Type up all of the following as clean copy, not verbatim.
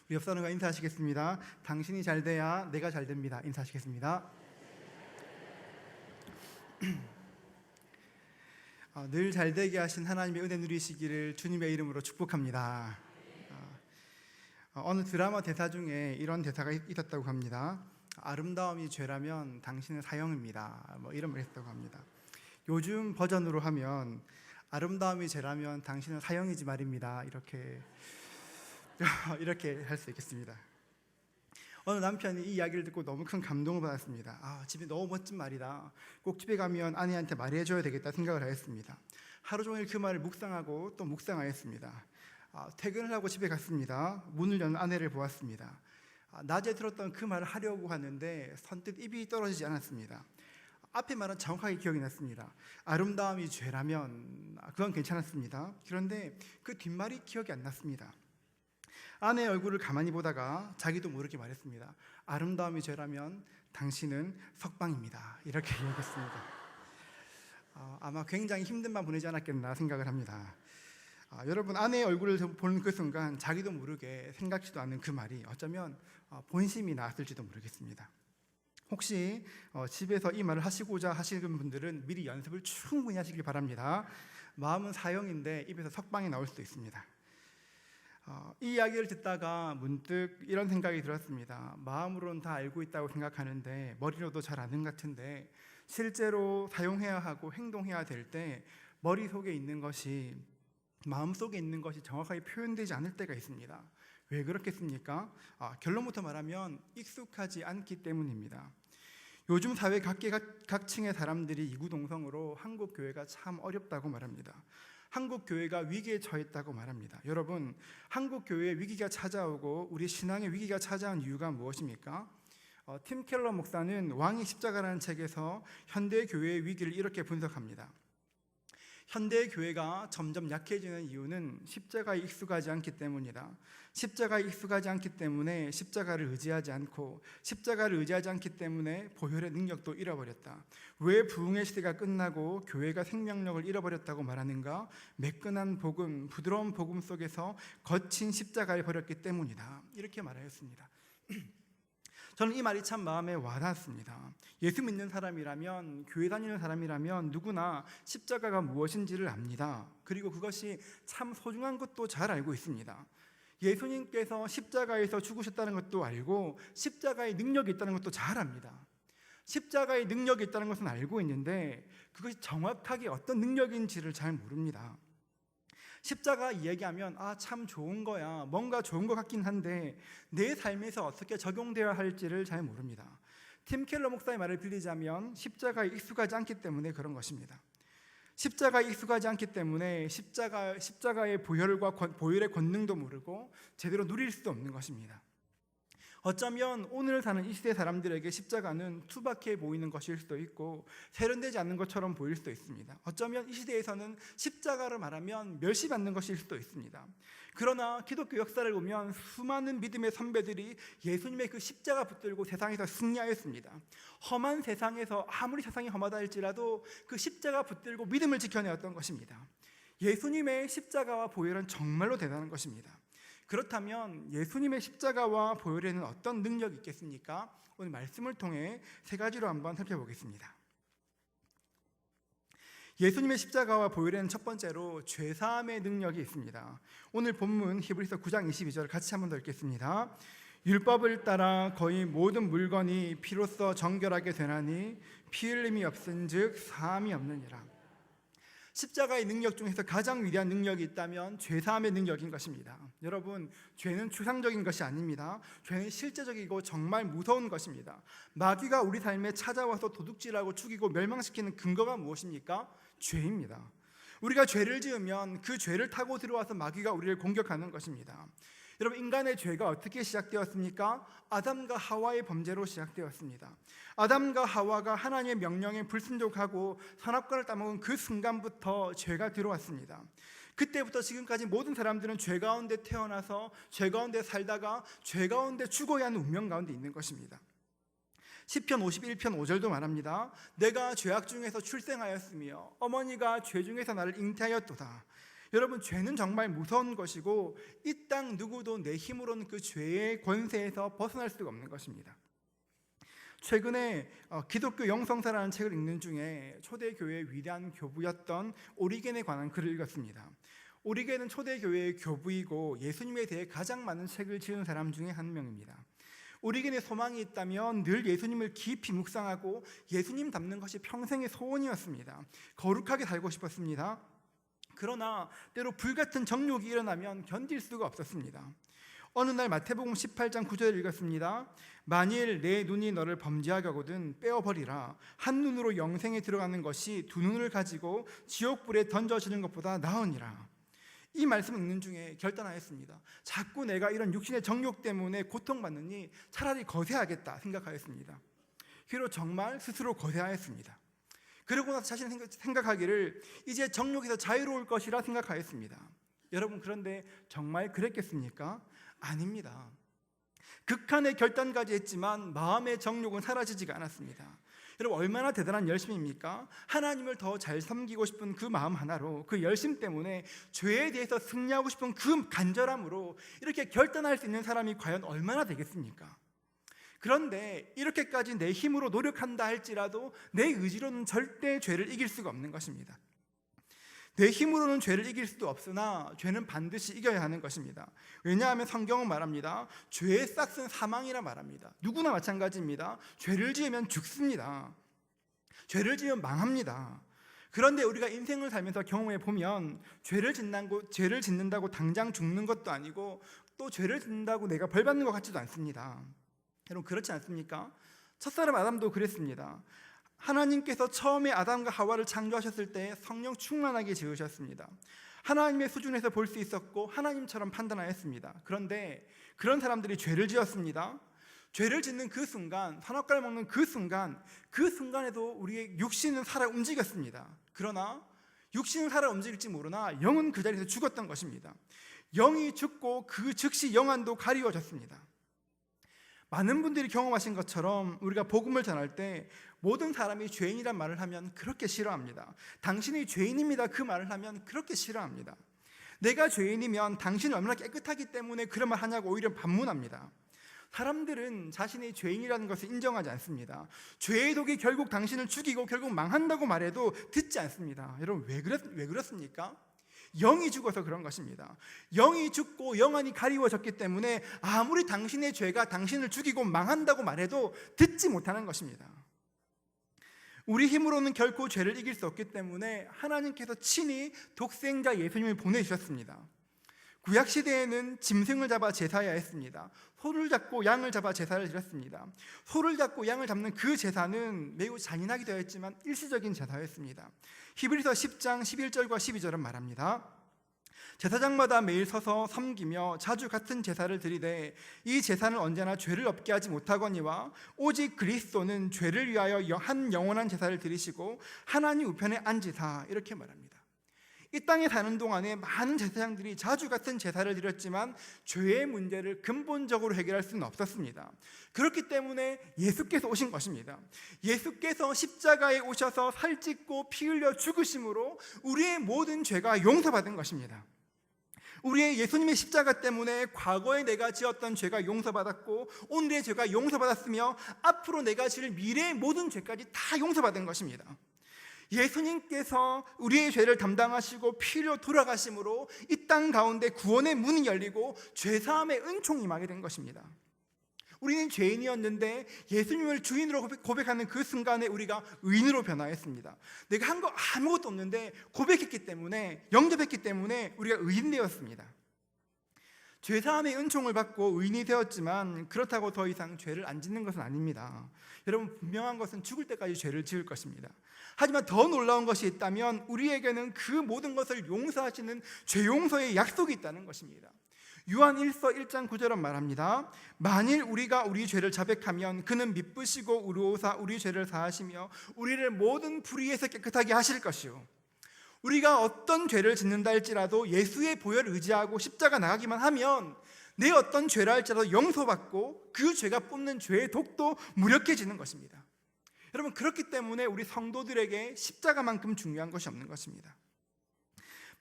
우리 옆 사람과 인사하시겠습니다. 당신이 잘 돼야 내가 잘 됩니다. 인사하시겠습니다. 늘 잘 되게 하신 하나님의 은혜 누리시기를 주님의 이름으로 축복합니다. 어느 드라마 대사 중에 이런 대사가 있었다고 합니다. 아름다움이 죄라면 당신은 사형입니다. 이런 말 했다고 합니다. 요즘 버전으로 하면 아름다움이 죄라면 당신은 사형이지 말입니다. 이렇게 할 수 있겠습니다. 어느 남편이 이 이야기를 듣고 너무 큰 감동을 받았습니다. 집이 너무 멋진 말이다. 꼭 집에 가면 아내한테 말해줘야 되겠다 생각을 하였습니다. 하루 종일 그 말을 묵상하고 또 묵상하였습니다. 퇴근을 하고 집에 갔습니다. 문을 여는 아내를 보았습니다. 낮에 들었던 그 말을 하려고 하는데 선뜻 입이 떨어지지 않았습니다. 앞에 말은 정확하게 기억이 났습니다. 아름다움이 죄라면 그건 괜찮았습니다. 그런데 그 뒷말이 기억이 안 났습니다. 아내의 얼굴을 가만히 보다가 자기도 모르게 말했습니다. 아름다움이 죄라면 당신은 석방입니다. 이렇게 이야기했습니다. 아마 굉장히 힘든 밤 보내지 않았겠나 생각을 합니다. 여러분, 아내의 얼굴을 보는 그 순간 자기도 모르게 생각지도 않는 그 말이 어쩌면 본심이 나왔을지도 모르겠습니다. 혹시 집에서 이 말을 하시고자 하시는 분들은 미리 연습을 충분히 하시길 바랍니다. 마음은 사형인데 입에서 석방이 나올 수도 있습니다. 이 이야기를 듣다가 문득 이런 생각이 들었습니다. 마음으로는 다 알고 있다고 생각하는데 머리로도 잘 아는 것 같은데 실제로 사용해야 하고 행동해야 될 때 머릿속에 있는 것이 마음속에 있는 것이 정확하게 표현되지 않을 때가 있습니다. 왜 그렇겠습니까? 결론부터 말하면 익숙하지 않기 때문입니다. 요즘 사회 각계각층의 사람들이 이구동성으로 한국 교회가 참 어렵다고 말합니다. 한국 교회가 위기에 처했다고 말합니다. 여러분, 한국 교회에 위기가 찾아오고 우리 신앙의 위기가 찾아온 이유가 무엇입니까? 팀 켈러 목사는 왕의 십자가라는 책에서 현대 교회의 위기를 이렇게 분석합니다. 현대의 교회가 점점 약해지는 이유는 십자가에 익숙하지 않기 때문이다. 십자가에 익숙하지 않기 때문에 십자가를 의지하지 않고 십자가를 의지하지 않기 때문에 보혈의 능력도 잃어버렸다. 왜 부흥의 시대가 끝나고 교회가 생명력을 잃어버렸다고 말하는가? 매끈한 복음, 부드러운 복음 속에서 거친 십자가를 버렸기 때문이다. 이렇게 말하였습니다. 저는 이 말이 참 마음에 와닿았습니다. 예수 믿는 사람이라면, 교회 다니는 사람이라면 누구나 십자가가 무엇인지를 압니다. 그리고 그것이 참 소중한 것도 잘 알고 있습니다. 예수님께서 십자가에서 죽으셨다는 것도 알고 십자가의 능력이 있다는 것도 잘 압니다. 십자가의 능력이 있다는 것은 알고 있는데 그것이 정확하게 어떤 능력인지를 잘 모릅니다. 십자가 이야기하면 참 좋은 거야, 뭔가 좋은 것 같긴 한데 내 삶에서 어떻게 적용되어야 할지를 잘 모릅니다. 팀 켈러 목사의 말을 빌리자면 십자가에 익숙하지 않기 때문에 그런 것입니다. 십자가에 익숙하지 않기 때문에 십자가의 보혈의 권능도 모르고 제대로 누릴 수도 없는 것입니다. 어쩌면 오늘 사는 이 시대 사람들에게 십자가는 투박해 보이는 것일 수도 있고 세련되지 않는 것처럼 보일 수도 있습니다. 어쩌면 이 시대에서는 십자가를 말하면 멸시받는 것일 수도 있습니다. 그러나 기독교 역사를 보면 수많은 믿음의 선배들이 예수님의 그 십자가 붙들고 세상에서 승리하였습니다. 험한 세상에서 아무리 세상이 험하다 할지라도 그 십자가 붙들고 믿음을 지켜내었던 것입니다. 예수님의 십자가와 보혈은 정말로 대단한 것입니다. 그렇다면 예수님의 십자가와 보혈에는 어떤 능력이 있겠습니까? 오늘 말씀을 통해 세 가지로 한번 살펴보겠습니다. 예수님의 십자가와 보혈에는 첫 번째로 죄사함의 능력이 있습니다. 오늘 본문 히브리서 9장 22절 같이 한번 더 읽겠습니다. 율법을 따라 거의 모든 물건이 피로써 정결하게 되나니 피 흘림이 없은즉 사함이 없느니라. 십자가의 능력 중에서 가장 위대한 능력이 있다면 죄사함의 능력인 것입니다. 여러분, 죄는 추상적인 것이 아닙니다. 죄는 실제적이고 정말 무서운 것입니다. 마귀가 우리 삶에 찾아와서 도둑질하고 죽이고 멸망시키는 근거가 무엇입니까? 죄입니다. 우리가 죄를 지으면 그 죄를 타고 들어와서 마귀가 우리를 공격하는 것입니다. 여러분, 인간의 죄가 어떻게 시작되었습니까? 아담과 하와의 범죄로 시작되었습니다. 아담과 하와가 하나님의 명령에 불순종하고 선악과를 따먹은 그 순간부터 죄가 들어왔습니다. 그때부터 지금까지 모든 사람들은 죄 가운데 태어나서 죄 가운데 살다가 죄 가운데 죽어야 하는 운명 가운데 있는 것입니다. 시편 51편 5절도 말합니다. 내가 죄악 중에서 출생하였으며 어머니가 죄 중에서 나를 잉태하였도다. 여러분, 죄는 정말 무서운 것이고 이 땅 누구도 내 힘으로는 그 죄의 권세에서 벗어날 수가 없는 것입니다. 최근에 기독교 영성사라는 책을 읽는 중에 초대교회의 위대한 교부였던 오리겐에 관한 글을 읽었습니다. 오리겐은 초대교회의 교부이고 예수님에 대해 가장 많은 책을 지은 사람 중에 한 명입니다. 오리겐의 소망이 있다면 늘 예수님을 깊이 묵상하고 예수님 닮는 것이 평생의 소원이었습니다. 거룩하게 살고 싶었습니다. 그러나 때로 불같은 정욕이 일어나면 견딜 수가 없었습니다. 어느 날 마태복음 18장 9절을 읽었습니다. 만일 내 눈이 너를 범죄하게 하거든 빼어버리라. 한 눈으로 영생에 들어가는 것이 두 눈을 가지고 지옥불에 던져지는 것보다 나으니라. 이 말씀 읽는 중에 결단하였습니다. 자꾸 내가 이런 육신의 정욕 때문에 고통받느니 차라리 거세하겠다 생각하였습니다. 그리고 정말 스스로 거세하였습니다. 그러고 나서 자신이 생각하기를 이제 정욕에서 자유로울 것이라 생각하였습니다. 여러분, 그런데 정말 그랬겠습니까? 아닙니다. 극한의 결단까지 했지만 마음의 정욕은 사라지지가 않았습니다. 여러분, 얼마나 대단한 열심입니까? 하나님을 더 잘 섬기고 싶은 그 마음 하나로, 그 열심 때문에 죄에 대해서 승리하고 싶은 그 간절함으로 이렇게 결단할 수 있는 사람이 과연 얼마나 되겠습니까? 그런데 이렇게까지 내 힘으로 노력한다 할지라도 내 의지로는 절대 죄를 이길 수가 없는 것입니다. 내 힘으로는 죄를 이길 수도 없으나 죄는 반드시 이겨야 하는 것입니다. 왜냐하면 성경은 말합니다. 죄의 싹은 사망이라 말합니다. 누구나 마찬가지입니다. 죄를 지으면 죽습니다. 죄를 지으면 망합니다. 그런데 우리가 인생을 살면서 경험해 보면 죄를 짓는다고 당장 죽는 것도 아니고 또 죄를 짓는다고 내가 벌 받는 것 같지도 않습니다. 여러분, 그렇지 않습니까? 첫사람 아담도 그랬습니다. 하나님께서 처음에 아담과 하와를 창조하셨을 때 성령 충만하게 지으셨습니다. 하나님의 수준에서 볼 수 있었고 하나님처럼 판단하였습니다. 그런데 그런 사람들이 죄를 지었습니다. 죄를 짓는 그 순간, 선악과를 먹는 그 순간에도 우리의 육신은 살아 움직였습니다. 그러나 육신은 살아 움직일지 모르나 영은 그 자리에서 죽었던 것입니다. 영이 죽고 그 즉시 영안도 가리워졌습니다. 많은 분들이 경험하신 것처럼 우리가 복음을 전할 때 모든 사람이 죄인이란 말을 하면 그렇게 싫어합니다. 당신이 죄인입니다 그 말을 하면 그렇게 싫어합니다. 내가 죄인이면 당신이 얼마나 깨끗하기 때문에 그런 말 하냐고 오히려 반문합니다. 사람들은 자신이 죄인이라는 것을 인정하지 않습니다. 죄의 독이 결국 당신을 죽이고 결국 망한다고 말해도 듣지 않습니다. 여러분, 왜 그렇습니까? 영이 죽어서 그런 것입니다. 영이 죽고 영안이 가리워졌기 때문에 아무리 당신의 죄가 당신을 죽이고 망한다고 말해도 듣지 못하는 것입니다. 우리 힘으로는 결코 죄를 이길 수 없기 때문에 하나님께서 친히 독생자 예수님을 보내주셨습니다. 구약시대에는 짐승을 잡아 제사해야 했습니다. 소를 잡고 양을 잡아 제사를 드렸습니다. 소를 잡고 양을 잡는 그 제사는 매우 잔인하기도 했지만 일시적인 제사였습니다. 히브리서 10장 11절과 12절은 말합니다. 제사장마다 매일 서서 섬기며 자주 같은 제사를 드리되 이 제사는 언제나 죄를 없게 하지 못하거니와 오직 그리스도는 죄를 위하여 한 영원한 제사를 드리시고 하나님 우편에 앉으사, 이렇게 말합니다. 이 땅에 사는 동안에 많은 제사장들이 자주 같은 제사를 드렸지만 죄의 문제를 근본적으로 해결할 수는 없었습니다. 그렇기 때문에 예수께서 오신 것입니다. 예수께서 십자가에 오셔서 살찢고 피 흘려 죽으심으로 우리의 모든 죄가 용서받은 것입니다. 우리의 예수님의 십자가 때문에 과거에 내가 지었던 죄가 용서받았고 오늘의 죄가 용서받았으며 앞으로 내가 지을 미래의 모든 죄까지 다 용서받은 것입니다. 예수님께서 우리의 죄를 담당하시고 피로 돌아가심으로 이 땅 가운데 구원의 문이 열리고 죄사함의 은총이 임하게 된 것입니다. 우리는 죄인이었는데 예수님을 주인으로 고백하는 그 순간에 우리가 의인으로 변화했습니다. 내가 한 거 아무것도 없는데 고백했기 때문에, 영접했기 때문에 우리가 의인 되었습니다. 죄사함의 은총을 받고 의인이 되었지만 그렇다고 더 이상 죄를 안 짓는 것은 아닙니다. 여러분, 분명한 것은 죽을 때까지 죄를 지을 것입니다. 하지만 더 놀라운 것이 있다면 우리에게는 그 모든 것을 용서하시는 죄 용서의 약속이 있다는 것입니다. 요한 1서 1장 9절은 말합니다. 만일 우리가 우리 죄를 자백하면 그는 미쁘시고 의로우사 우리 죄를 사하시며 우리를 모든 불의에서 깨끗하게 하실 것이요, 우리가 어떤 죄를 짓는다 할지라도 예수의 보혈을 의지하고 십자가 나가기만 하면 내 어떤 죄라 할지라도 용서받고 그 죄가 뿜는 죄의 독도 무력해지는 것입니다. 여러분, 그렇기 때문에 우리 성도들에게 십자가만큼 중요한 것이 없는 것입니다.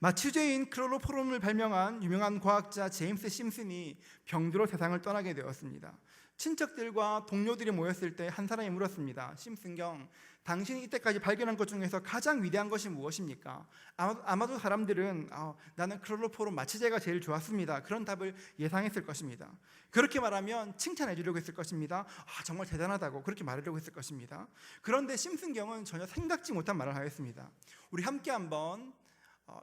마취제인 클로로폼을 발명한 유명한 과학자 제임스 심슨이 병들어 세상을 떠나게 되었습니다. 친척들과 동료들이 모였을 때 한 사람이 물었습니다. 심슨경, 당신이 이때까지 발견한 것 중에서 가장 위대한 것이 무엇입니까? 아마도 사람들은 나는 클로로폼 마취제가 제일 좋았습니다, 그런 답을 예상했을 것입니다. 그렇게 말하면 칭찬해 주려고 했을 것입니다. 정말 대단하다고 그렇게 말하려고 했을 것입니다. 그런데 심슨경은 전혀 생각지 못한 말을 하였습니다. 우리 함께 한번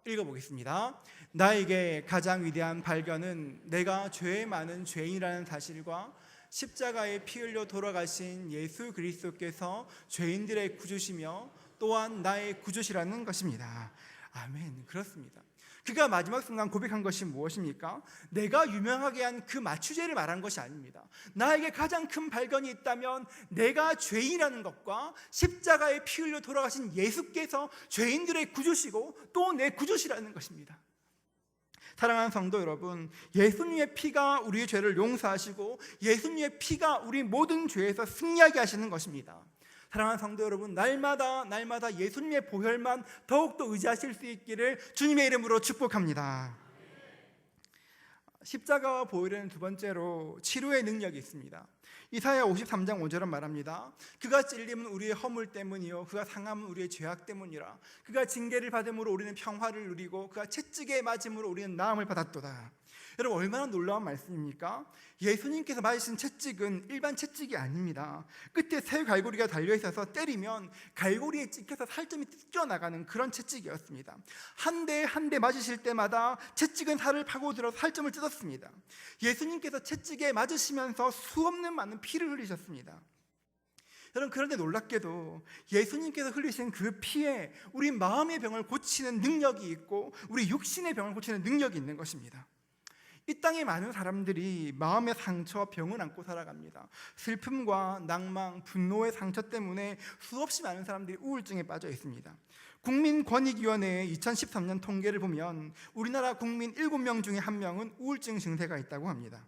읽어보겠습니다. 나에게 가장 위대한 발견은 내가 죄 많은 죄인이라는 사실과 십자가에 피 흘려 돌아가신 예수 그리스도께서 죄인들의 구주시며 또한 나의 구주시라는 것입니다. 아멘. 그렇습니다. 그가 마지막 순간 고백한 것이 무엇입니까? 내가 유명하게 한 그 마취제를 말한 것이 아닙니다. 나에게 가장 큰 발견이 있다면 내가 죄인이라는 것과 십자가에 피 흘려 돌아가신 예수께서 죄인들의 구주시고 또 내 구주시라는 것입니다. 사랑하는 성도 여러분, 예수님의 피가 우리의 죄를 용서하시고 예수님의 피가 우리 모든 죄에서 승리하게 하시는 것입니다. 사랑하는 성도 여러분, 날마다 예수님의 보혈만 더욱더 의지하실 수 있기를 주님의 이름으로 축복합니다. 십자가와 보혈에는 두 번째로 치료의 능력이 있습니다. 이사야 53장 5절은 말합니다. 그가 찔림은 우리의 허물 때문이요 그가 상함은 우리의 죄악 때문이라. 그가 징계를 받음으로 우리는 평화를 누리고 그가 채찍에 맞음으로 우리는 나음을 받았도다. 여러분, 얼마나 놀라운 말씀입니까? 예수님께서 맞으신 채찍은 일반 채찍이 아닙니다. 끝에 새 갈고리가 달려있어서 때리면 갈고리에 찍혀서 살점이 찢어나가는 그런 채찍이었습니다. 한 대 한 대 맞으실 때마다 채찍은 살을 파고들어 살점을 뜯었습니다. 예수님께서 채찍에 맞으시면서 수없는 많은 피를 흘리셨습니다. 여러분, 그런데 놀랍게도 예수님께서 흘리신 그 피에 우리 마음의 병을 고치는 능력이 있고 우리 육신의 병을 고치는 능력이 있는 것입니다. 이 땅에 많은 사람들이 마음의 상처, 병을 안고 살아갑니다. 슬픔과 낭망, 분노의 상처 때문에 수없이 많은 사람들이 우울증에 빠져 있습니다. 국민권익위원회의 2013년 통계를 보면 우리나라 국민 7명 중에 1명은 우울증 증세가 있다고 합니다.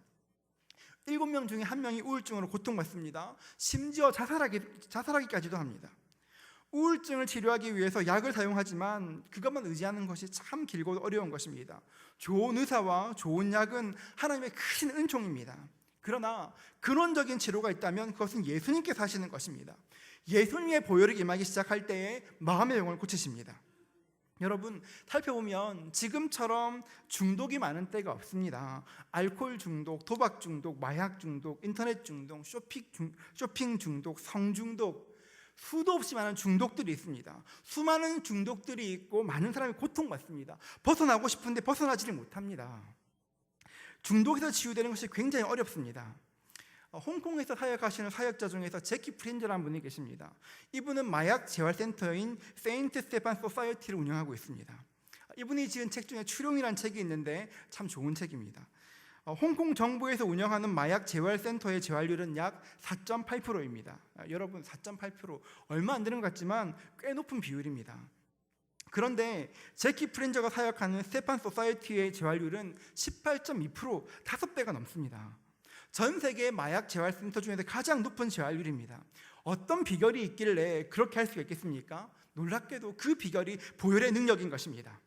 7명 중에 1명이 우울증으로 고통받습니다. 심지어 자살하기까지도 합니다. 우울증을 치료하기 위해서 약을 사용하지만 그것만 의지하는 것이 참 길고 어려운 것입니다. 좋은 의사와 좋은 약은 하나님의 큰 은총입니다. 그러나 근원적인 치료가 있다면 그것은 예수님께서 하시는 것입니다. 예수님의 보혈이 임하기 시작할 때에 마음의 병을 고치십니다. 여러분, 살펴보면 지금처럼 중독이 많은 때가 없습니다. 알코올 중독, 도박 중독, 마약 중독, 인터넷 중독, 쇼핑 중독, 성 중독, 수도 없이 많은 중독들이 있습니다. 수많은 중독들이 있고 많은 사람이 고통받습니다. 벗어나고 싶은데 벗어나지를 못합니다. 중독에서 치유되는 것이 굉장히 어렵습니다. 홍콩에서 사역하시는 사역자 중에서 제키 프린저라는 분이 계십니다. 이분은 마약 재활센터인 세인트 스테판 소사이어티를 운영하고 있습니다. 이분이 지은 책 중에 추룡이라는 책이 있는데 참 좋은 책입니다. 홍콩 정부에서 운영하는 마약 재활센터의 재활률은 약 4.8%입니다. 여러분, 4.8% 얼마 안 되는 것 같지만 꽤 높은 비율입니다. 그런데 제키 프린저가 사역하는 스테판 소사이어티의 재활률은 18.2%, 5배가 넘습니다. 전 세계 마약 재활센터 중에서 가장 높은 재활률입니다. 어떤 비결이 있길래 그렇게 할 수가 있겠습니까? 놀랍게도 그 비결이 보혈의 능력인 것입니다.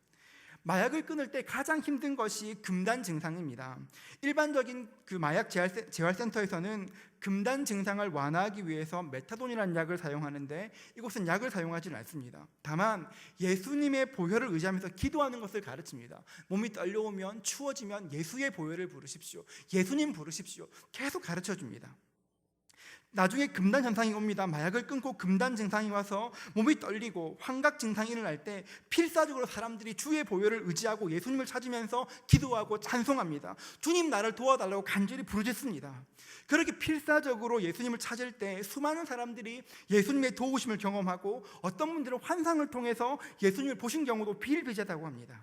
마약을 끊을 때 가장 힘든 것이 금단 증상입니다. 일반적인 그 마약 재활센터에서는 금단 증상을 완화하기 위해서 메타돈이라는 약을 사용하는데 이곳은 약을 사용하지는 않습니다. 다만 예수님의 보혈을 의지하면서 기도하는 것을 가르칩니다. 몸이 떨려오면, 추워지면 예수의 보혈을 부르십시오, 예수님 부르십시오, 계속 가르쳐줍니다. 나중에 금단 현상이 옵니다. 마약을 끊고 금단 증상이 와서 몸이 떨리고 환각 증상이 일어날 때 필사적으로 사람들이 주의 보혈을 의지하고 예수님을 찾으면서 기도하고 찬송합니다. 주님, 나를 도와달라고 간절히 부르짖습니다. 그렇게 필사적으로 예수님을 찾을 때 수많은 사람들이 예수님의 도우심을 경험하고 어떤 분들은 환상을 통해서 예수님을 보신 경우도 비일비재하다고 합니다.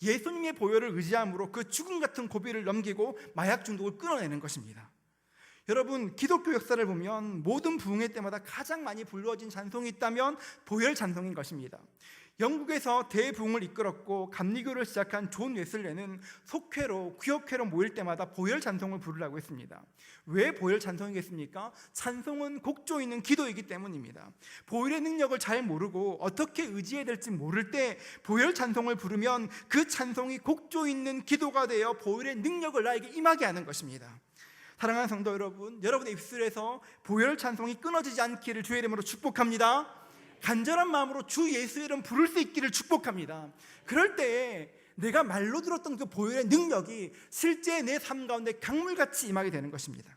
예수님의 보혈을 의지함으로 그 죽음 같은 고비를 넘기고 마약 중독을 끊어내는 것입니다. 여러분, 기독교 역사를 보면 모든 부흥회 때마다 가장 많이 불러진 찬송이 있다면 보혈 찬송인 것입니다. 영국에서 대부흥을 이끌었고 감리교를 시작한 존 웨슬레는 속회로 구역회로 모일 때마다 보혈 찬송을 부르라고 했습니다. 왜 보혈 찬송이겠습니까? 찬송은 곡조 있는 기도이기 때문입니다. 보혈의 능력을 잘 모르고 어떻게 의지해야 될지 모를 때 보혈 찬송을 부르면 그 찬송이 곡조 있는 기도가 되어 보혈의 능력을 나에게 임하게 하는 것입니다. 사랑하는 성도 여러분, 여러분의 입술에서 보혈 찬송이 끊어지지 않기를 주의 이름으로 축복합니다. 간절한 마음으로 주 예수의 이름 부를 수 있기를 축복합니다. 그럴 때 내가 말로 들었던 그 보혈의 능력이 실제 내 삶 가운데 강물같이 임하게 되는 것입니다.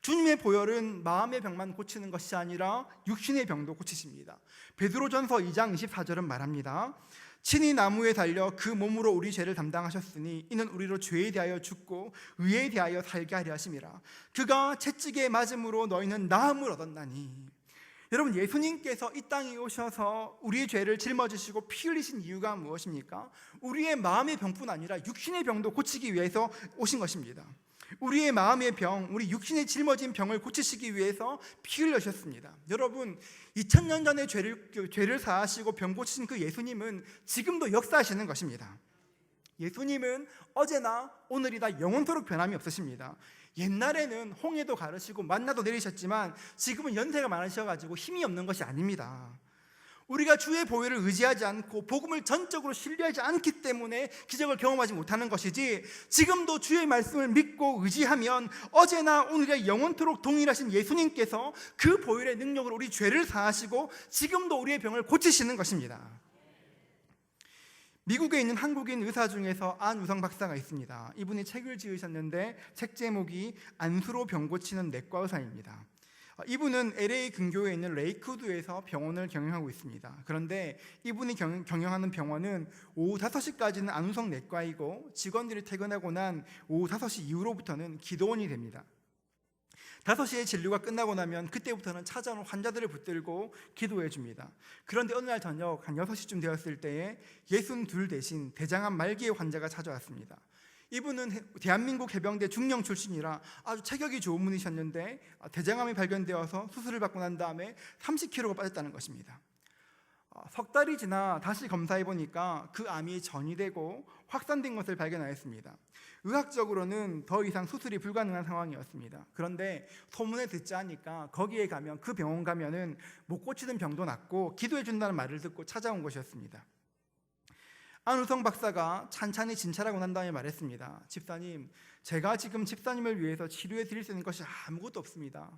주님의 보혈은 마음의 병만 고치는 것이 아니라 육신의 병도 고치십니다. 베드로전서 2장 24절은 말합니다. 친히 나무에 달려 그 몸으로 우리 죄를 담당하셨으니 이는 우리로 죄에 대하여 죽고 의에 대하여 살게 하려 하심이라. 그가 채찍에 맞음으로 너희는 나음을 얻었나니. 여러분, 예수님께서 이 땅에 오셔서 우리의 죄를 짊어지시고 피 흘리신 이유가 무엇입니까? 우리의 마음의 병뿐 아니라 육신의 병도 고치기 위해서 오신 것입니다. 우리의 마음의 병, 우리 육신에 짊어진 병을 고치시기 위해서 피 흘리셨습니다. 여러분, 2000년 전에 죄를 사하시고 병 고치신 그 예수님은 지금도 역사하시는 것입니다. 예수님은 어제나 오늘이나 영원토록 변함이 없으십니다. 옛날에는 홍해도 가르시고 만나도 내리셨지만 지금은 연세가 많으셔가지고 힘이 없는 것이 아닙니다. 우리가 주의 보혈을 의지하지 않고 복음을 전적으로 신뢰하지 않기 때문에 기적을 경험하지 못하는 것이지, 지금도 주의 말씀을 믿고 의지하면 어제나 오늘이나 영원토록 동일하신 예수님께서 그 보혈의 능력으로 우리 죄를 사하시고 지금도 우리의 병을 고치시는 것입니다. 미국에 있는 한국인 의사 중에서 안우성 박사가 있습니다. 이분이 책을 지으셨는데 책 제목이 안수로 병 고치는 내과 의사입니다. 이분은 LA 근교에 있는 레이크우드에서 병원을 경영하고 있습니다. 그런데 이분이 경영하는 병원은 오후 5시까지는 안우성 내과이고 직원들이 퇴근하고 난 오후 5시 이후로부터는 기도원이 됩니다. 5시에 진료가 끝나고 나면 그때부터는 찾아오는 환자들을 붙들고 기도해 줍니다. 그런데 어느 날 저녁 한 6시쯤 되었을 때에 62 대신 대장암 말기의 환자가 찾아왔습니다. 이분은 대한민국 해병대 중령 출신이라 아주 체격이 좋은 분이셨는데 대장암이 발견되어서 수술을 받고 난 다음에 30kg가 빠졌다는 것입니다. 석 달이 지나 다시 검사해 보니까 그 암이 전이되고 확산된 것을 발견하였습니다. 의학적으로는 더 이상 수술이 불가능한 상황이었습니다. 그런데 소문에 듣지 않으니까 거기에 가면, 그 병원 가면은 못 고치는 병도 낫고 기도해 준다는 말을 듣고 찾아온 것이었습니다. 안우성 박사가 찬찬히 진찰하고 난 다음에 말했습니다. 집사님, 제가 지금 집사님을 위해서 치료해 드릴 수 있는 것이 아무것도 없습니다.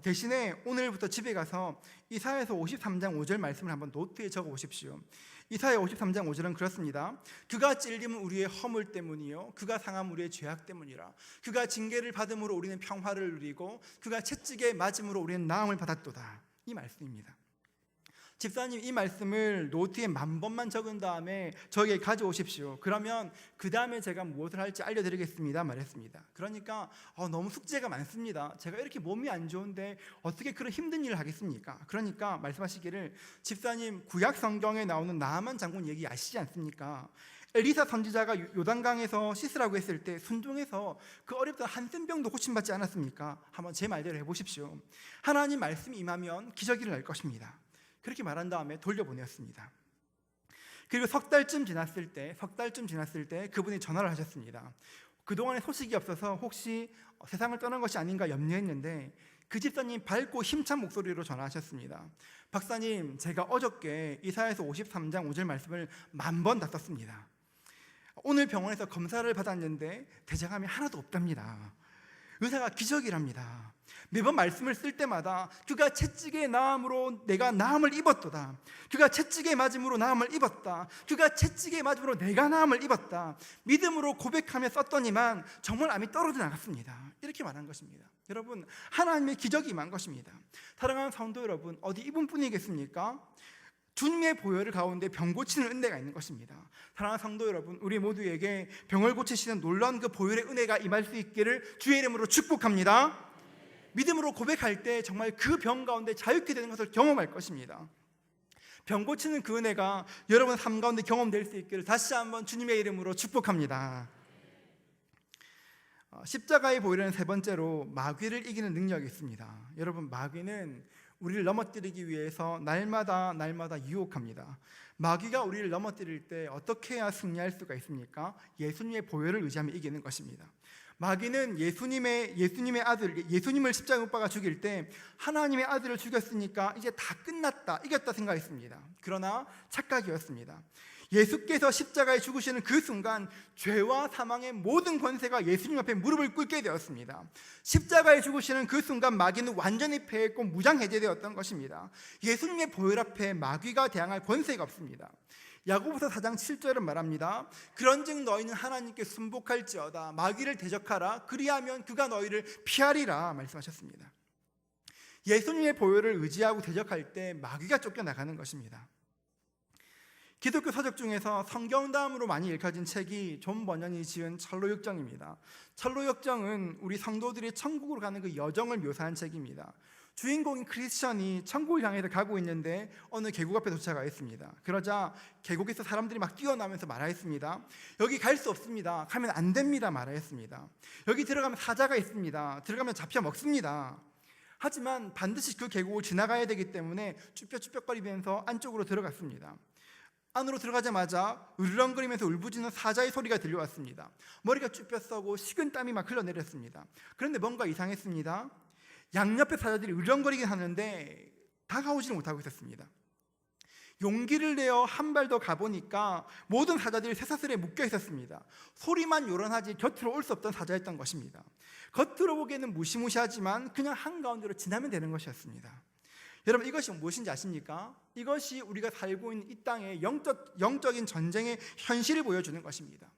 대신에 오늘부터 집에 가서 이사야서 53장 5절 말씀을 한번 노트에 적어 보십시오. 이사야 53장 5절은 그렇습니다. 그가 찔림은 우리의 허물 때문이요 그가 상함 우리의 죄악 때문이라. 그가 징계를 받음으로 우리는 평화를 누리고 그가 채찍에 맞음으로 우리는 나음을 받았도다. 이 말씀입니다. 집사님, 이 말씀을 노트에 10,000번만 적은 다음에 저에게 가져오십시오. 그러면 그 다음에 제가 무엇을 할지 알려드리겠습니다 말했습니다. 그러니까 너무 숙제가 많습니다. 제가 이렇게 몸이 안 좋은데 어떻게 그런 힘든 일을 하겠습니까? 그러니까 말씀하시기를, 집사님, 구약 성경에 나오는 나아만 장군 얘기 아시지 않습니까? 엘리사 선지자가 요단강에서 씻으라고 했을 때 순종해서 그 어렵던 한센병도 고침받지 않았습니까? 한번 제 말대로 해보십시오. 하나님 말씀이 임하면 기적이 일어날 것입니다. 그렇게 말한 다음에 돌려보냈습니다. 그리고 석 달쯤 지났을 때 그분이 전화를 하셨습니다. 그동안에 소식이 없어서 혹시 세상을 떠난 것이 아닌가 염려했는데 그 집사님 밝고 힘찬 목소리로 전화하셨습니다. 박사님, 제가 어저께 이사야서 53장 5절 말씀을 10,000번 다 썼습니다. 오늘 병원에서 검사를 받았는데 대장암이 하나도 없답니다. 의사가 기적이랍니다. 매번 말씀을 쓸 때마다 그가 채찍에 나음으로 내가 나음을 입었도다. 그가 채찍에 맞음으로 나음을 입었다. 그가 채찍에 맞음으로 내가 나음을 입었다. 믿음으로 고백하며 썼더니만 정말 암이 떨어져 나갔습니다. 이렇게 말한 것입니다. 여러분, 하나님의 기적이 임한 것입니다. 사랑하는 성도 여러분, 어디 이분뿐이겠습니까? 주님의 보혈을 가운데 병 고치는 은혜가 있는 것입니다. 사랑하는 성도 여러분, 우리 모두에게 병을 고치시는 놀라운 그 보혈의 은혜가 임할 수 있기를 주의 이름으로 축복합니다. 믿음으로 고백할 때 정말 그 병 가운데 자유케 되는 것을 경험할 것입니다. 병 고치는 그 은혜가 여러분 삶 가운데 경험될 수 있기를 다시 한번 주님의 이름으로 축복합니다. 십자가의 보혈은 세 번째로 마귀를 이기는 능력이 있습니다. 여러분, 마귀는 우리를 넘어뜨리기 위해서 날마다 유혹합니다. 마귀가 우리를 넘어뜨릴 때 어떻게 해야 승리할 수가 있습니까? 예수님의 보혈을 의지하며 이기는 것입니다. 마귀는 예수님의 아들, 예수님을 십자가에 못 박아 죽일 때 하나님의 아들을 죽였으니까 이제 다 끝났다, 이겼다 생각했습니다. 그러나 착각이었습니다. 예수께서 십자가에 죽으시는 그 순간 죄와 사망의 모든 권세가 예수님 앞에 무릎을 꿇게 되었습니다. 십자가에 죽으시는 그 순간 마귀는 완전히 패했고 무장해제되었던 것입니다. 예수님의 보혈 앞에 마귀가 대항할 권세가 없습니다. 야고보서 4장 7절은 말합니다. 그런즉 너희는 하나님께 순복할지어다. 마귀를 대적하라. 그리하면 그가 너희를 피하리라 말씀하셨습니다. 예수님의 보혈을 의지하고 대적할 때 마귀가 쫓겨나가는 것입니다. 기독교 서적 중에서 성경 다음으로 많이 읽혀진 책이 존 버년이 지은 철로역정입니다. 철로역정은 우리 성도들이 천국으로 가는 그 여정을 묘사한 책입니다. 주인공인 크리스천이 천국을 향해서 가고 있는데 어느 계곡 앞에 도착하였습니다. 그러자 계곡에서 사람들이 막 뛰어나면서 말하였습니다. 여기 갈 수 없습니다. 가면 안 됩니다. 말하였습니다. 여기 들어가면 사자가 있습니다. 들어가면 잡혀 먹습니다. 하지만 반드시 그 계곡을 지나가야 되기 때문에 쭈뼛쭈뼛거리면서 안쪽으로 들어갔습니다. 안으로 들어가자마자 으르렁거리면서 울부짖는 사자의 소리가 들려왔습니다. 머리가 쭈뼛서고 식은땀이 막 흘러내렸습니다. 그런데 뭔가 이상했습니다. 양옆의 사자들이 으르렁거리긴 하는데 다가오지는 못하고 있었습니다. 용기를 내어 한 발 더 가보니까 모든 사자들이 쇠사슬에 묶여 있었습니다. 소리만 요란하지 곁으로 올 수 없던 사자였던 것입니다. 겉으로 보기에는 무시무시하지만 그냥 한가운데로 지나면 되는 것이었습니다. 여러분, 이것이 무엇인지 아십니까? 이것이 우리가 살고 있는 이 땅의 영적인 전쟁의 현실을 보여주는 것입니다.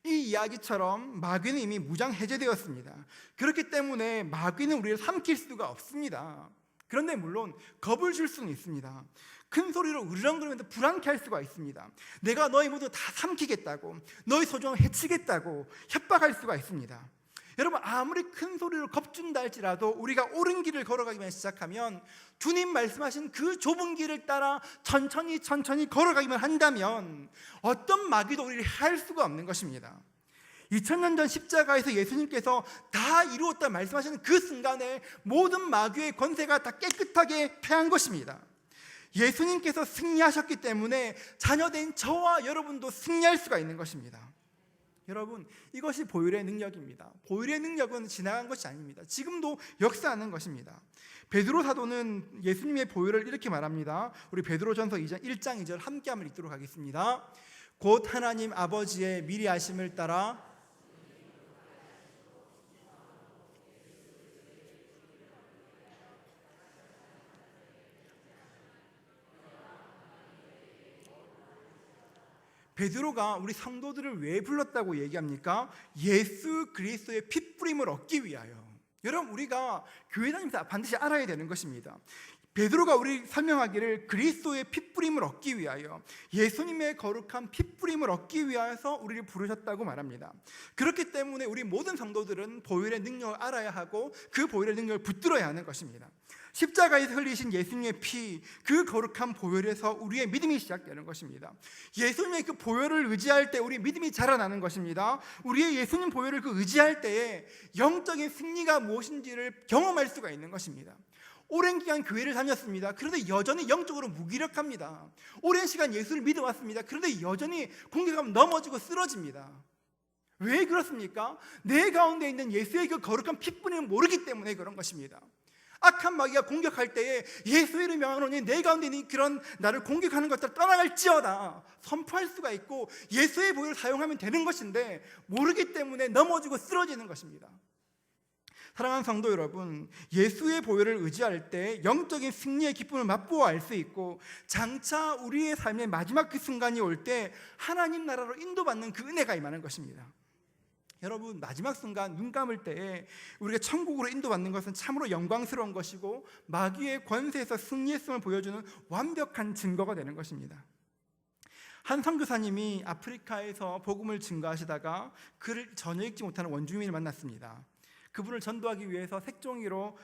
이 이야기처럼 마귀는 이미 무장 해제되었습니다. 그렇기 때문에 마귀는 우리를 삼킬 수가 없습니다. 그런데 물론 겁을 줄 수는 있습니다. 큰 소리로 으르렁거리면서 불안케 할 수가 있습니다. 내가 너희 모두 다 삼키겠다고, 너희 소중을 해치겠다고 협박할 수가 있습니다. 여러분, 아무리 큰 소리로 겁준다 할지라도 우리가 옳은 길을 걸어가기만 시작하면, 주님 말씀하신 그 좁은 길을 따라 천천히 걸어가기만 한다면 어떤 마귀도 우리를 해할 수가 없는 것입니다. 2000년 전 십자가에서 예수님께서 다 이루었다 말씀하시는 그 순간에 모든 마귀의 권세가 다 깨끗하게 패한 것입니다. 예수님께서 승리하셨기 때문에 자녀된 저와 여러분도 승리할 수가 있는 것입니다. 여러분, 이것이 보혈의 능력입니다. 보혈의 능력은 지나간 것이 아닙니다. 지금도 역사하는 것입니다. 베드로 사도는 예수님의 보혈을 이렇게 말합니다. 우리 베드로전서 1장 2절 함께 한번 읽도록 하겠습니다. 곧 하나님 아버지의 미리 아심을 따라 베드로가 우리 성도들을 왜 불렀다고 얘기합니까? 예수 그리스도의 핏부림을 얻기 위하여. 여러분, 우리가 교회 다니면서 반드시 알아야 되는 것입니다. 베드로가 우리 설명하기를 그리스도의 핏부림을 얻기 위하여, 예수님의 거룩한 핏부림을 얻기 위해서 우리를 부르셨다고 말합니다. 그렇기 때문에 우리 모든 성도들은 보혈의 능력을 알아야 하고 그 보혈의 능력을 붙들어야 하는 것입니다. 십자가에서 흘리신 예수님의 피, 그 거룩한 보혈에서 우리의 믿음이 시작되는 것입니다. 예수님의 그 보혈을 의지할 때 우리 믿음이 자라나는 것입니다. 우리의 예수님 보혈을 그 의지할 때에 영적인 승리가 무엇인지를 경험할 수가 있는 것입니다. 오랜 기간 교회를 다녔습니다. 그런데 여전히 영적으로 무기력합니다. 오랜 시간 예수를 믿어왔습니다. 그런데 여전히 공격하면 넘어지고 쓰러집니다. 왜 그렇습니까? 내 가운데 있는 예수의 그 거룩한 핏부림을 모르기 때문에 그런 것입니다. 악한 마귀가 공격할 때에 예수의 이름을 명하노니 내 가운데 있는 그런 나를 공격하는 것들을 떠나갈지어다 선포할 수가 있고 예수의 보혈을 사용하면 되는 것인데, 모르기 때문에 넘어지고 쓰러지는 것입니다. 사랑하는 성도 여러분, 예수의 보혈을 의지할 때 영적인 승리의 기쁨을 맛보아 알 수 있고, 장차 우리의 삶의 마지막 그 순간이 올 때 하나님 나라로 인도받는 그 은혜가 임하는 것입니다. 여러분, 마지막 순간 눈 감을 때에 우리가 천국으로 인도받는 것은 참으로 영광스러운 것이고 마귀의 권세에서 승리했음을 보여주는 완벽한 증거가 되는 것입니다. 한 선교사님이 아프리카에서 복음을 증거하시다가 그를 전혀 읽지 못하는 원주민을 만났습니다. 그분을 전도하기 위해서 색종이로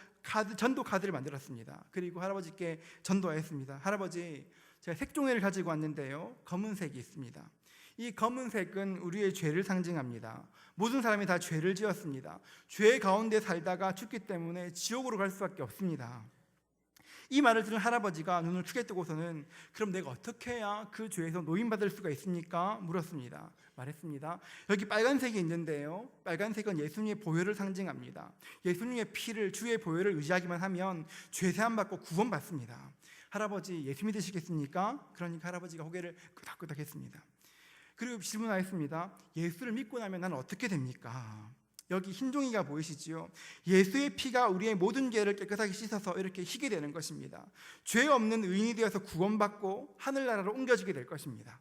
전도 카드를 만들었습니다. 그리고 할아버지께 전도하였습니다. 할아버지, 제가 색종이를 가지고 왔는데요, 검은색이 있습니다. 이 검은색은 우리의 죄를 상징합니다. 모든 사람이 다 죄를 지었습니다. 죄 가운데 살다가 죽기 때문에 지옥으로 갈 수밖에 없습니다. 이 말을 들은 할아버지가 눈을 크게 뜨고서는 그럼 내가 어떻게 해야 그 죄에서 노인받을 수가 있습니까? 물었습니다. 말했습니다. 여기 빨간색이 있는데요, 빨간색은 예수님의 보혈을 상징합니다. 예수님의 피를, 주의 보혈을 의지하기만 하면 죄 사함 받고 구원받습니다. 할아버지 예수 믿으시겠습니까? 그러니까 할아버지가 고개를 끄덕끄덕 했습니다. 그리고 질문하였습니다. 예수를 믿고 나면 나는 어떻게 됩니까? 여기 흰 종이가 보이시지요? 예수의 피가 우리의 모든 죄를 깨끗하게 씻어서 이렇게 희게 되는 것입니다. 죄 없는 의인이 되어서 구원받고 하늘나라로 옮겨지게 될 것입니다.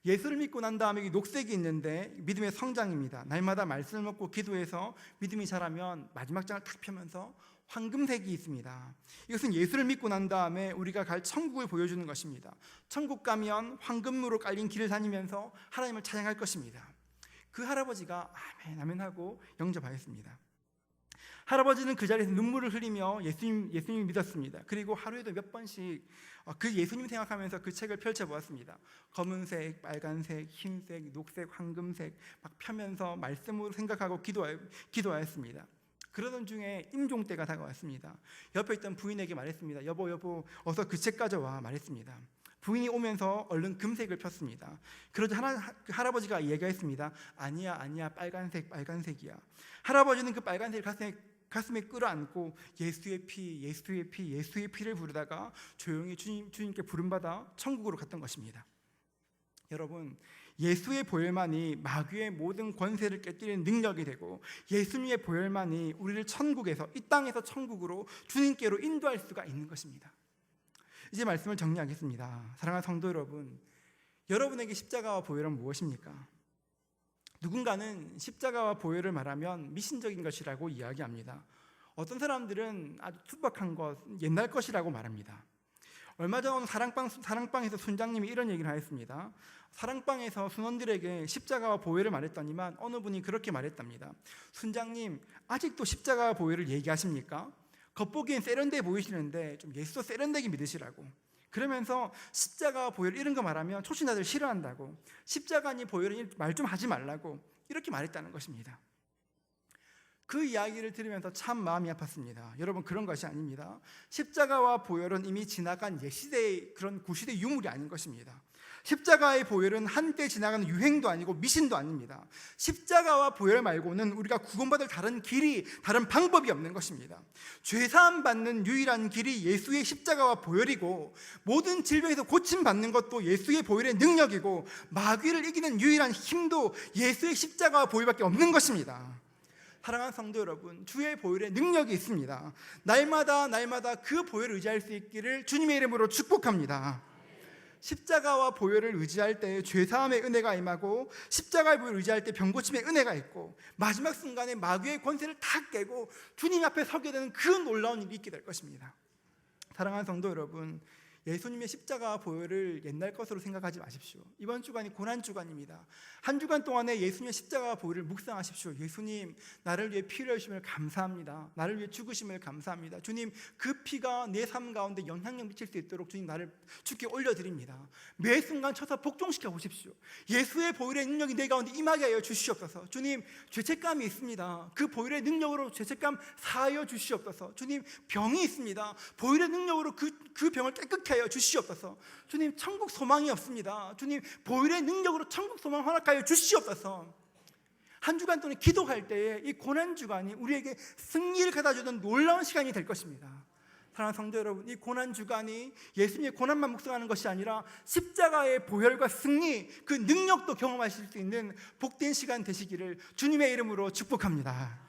예수를 믿고 난 다음에 이 녹색이 있는데 믿음의 성장입니다. 날마다 말씀을 먹고 기도해서 믿음이 자라면 마지막 장을 탁 펴면서 황금색이 있습니다. 이것은 예수를 믿고 난 다음에 우리가 갈 천국을 보여주는 것입니다. 천국 가면 황금으로 깔린 길을 다니면서 하나님을 찬양할 것입니다. 그 할아버지가 아멘 아멘 하고 영접하였습니다. 할아버지는 그 자리에서 눈물을 흘리며 예수님을 믿었습니다. 그리고 하루에도 몇 번씩 그 예수님 생각하면서 그 책을 펼쳐보았습니다. 검은색, 빨간색, 흰색, 녹색, 황금색 막 펴면서 말씀으로 생각하고 기도하였습니다. 그러던 중에 임종 때가 다가왔습니다. 옆에 있던 부인에게 말했습니다. 여보 어서 그 책 가져와 말했습니다. 부인이 오면서 얼른 금색을 폈습니다. 그러자 할아버지가 얘기했습니다. 아니야 빨간색이야. 할아버지는 그 빨간색을 가슴에 끌어안고 예수의 피를 부르다가 조용히 주님께 부름받아 천국으로 갔던 것입니다. 여러분, 예수의 보혈만이 마귀의 모든 권세를 깨뜨리는 능력이 되고 예수님의 보혈만이 우리를 천국에서, 이 땅에서 천국으로 주님께로 인도할 수가 있는 것입니다. 이제 말씀을 정리하겠습니다. 사랑하는 성도 여러분, 여러분에게 십자가와 보혈은 무엇입니까? 누군가는 십자가와 보혈을 말하면 미신적인 것이라고 이야기합니다. 어떤 사람들은 아주 투박한 것, 옛날 것이라고 말합니다. 얼마 전 사랑방에서 순장님이 이런 얘기를 하였습니다. 사랑방에서 순원들에게 십자가와 보혈을 말했더니만 어느 분이 그렇게 말했답니다. 순장님, 아직도 십자가와 보혈을 얘기하십니까? 겉보기엔 세련돼 보이시는데 좀 예수도 세련되게 믿으시라고. 그러면서 십자가와 보혈 이런 거 말하면 초신자들 싫어한다고, 십자가니 보혈이니 말 좀 하지 말라고 이렇게 말했다는 것입니다. 그 이야기를 들으면서 참 마음이 아팠습니다. 여러분, 그런 것이 아닙니다. 십자가와 보혈은 이미 지나간 옛시대의 그런 구시대 유물이 아닌 것입니다. 십자가의 보혈은 한때 지나가는 유행도 아니고 미신도 아닙니다. 십자가와 보혈 말고는 우리가 구원받을 다른 길이, 다른 방법이 없는 것입니다. 죄사함 받는 유일한 길이 예수의 십자가와 보혈이고, 모든 질병에서 고침받는 것도 예수의 보혈의 능력이고, 마귀를 이기는 유일한 힘도 예수의 십자가와 보혈밖에 없는 것입니다. 사랑하는 성도 여러분, 주의 보혈의 능력이 있습니다. 날마다 그 보혈을 의지할 수 있기를 주님의 이름으로 축복합니다. 십자가와 보혈을 의지할 때 죄사함의 은혜가 임하고, 십자가의 보혈을 의지할 때 병고침의 은혜가 있고, 마지막 순간에 마귀의 권세를 다 깨고 주님 앞에 서게 되는 그 놀라운 일이 있게 될 것입니다. 사랑하는 성도 여러분, 예수님의 십자가와 보혈을 옛날 것으로 생각하지 마십시오. 이번 주간이 고난주간입니다. 한 주간 동안에 예수님의 십자가와 보혈을 묵상하십시오. 예수님, 나를 위해 피를 흘리심을 감사합니다. 나를 위해 죽으심을 감사합니다. 주님, 그 피가 내 삶 가운데 영향력 미칠 수 있도록 주님, 나를 주께 올려드립니다. 매 순간 쳐서 복종시켜 보십시오. 예수의 보혈의 능력이 내 가운데 임하게 하여 주시옵소서. 주님, 죄책감이 있습니다. 그 보혈의 능력으로 죄책감 사하여 주시옵소서. 주님, 병이 있습니다. 보혈의 능력으로 그 병을 깨끗게 하여 주시옵소서. 주님, 천국 소망이 없습니다. 주님, 보혈의 능력으로 천국 소망 허락하여 주시옵소서. 한 주간 동안 기도할 때에 이 고난주간이 우리에게 승리를 가져주는 놀라운 시간이 될 것입니다. 사랑하는 성도 여러분, 이 고난주간이 예수님의 고난만 묵상하는 것이 아니라 십자가의 보혈과 승리, 그 능력도 경험하실 수 있는 복된 시간 되시기를 주님의 이름으로 축복합니다.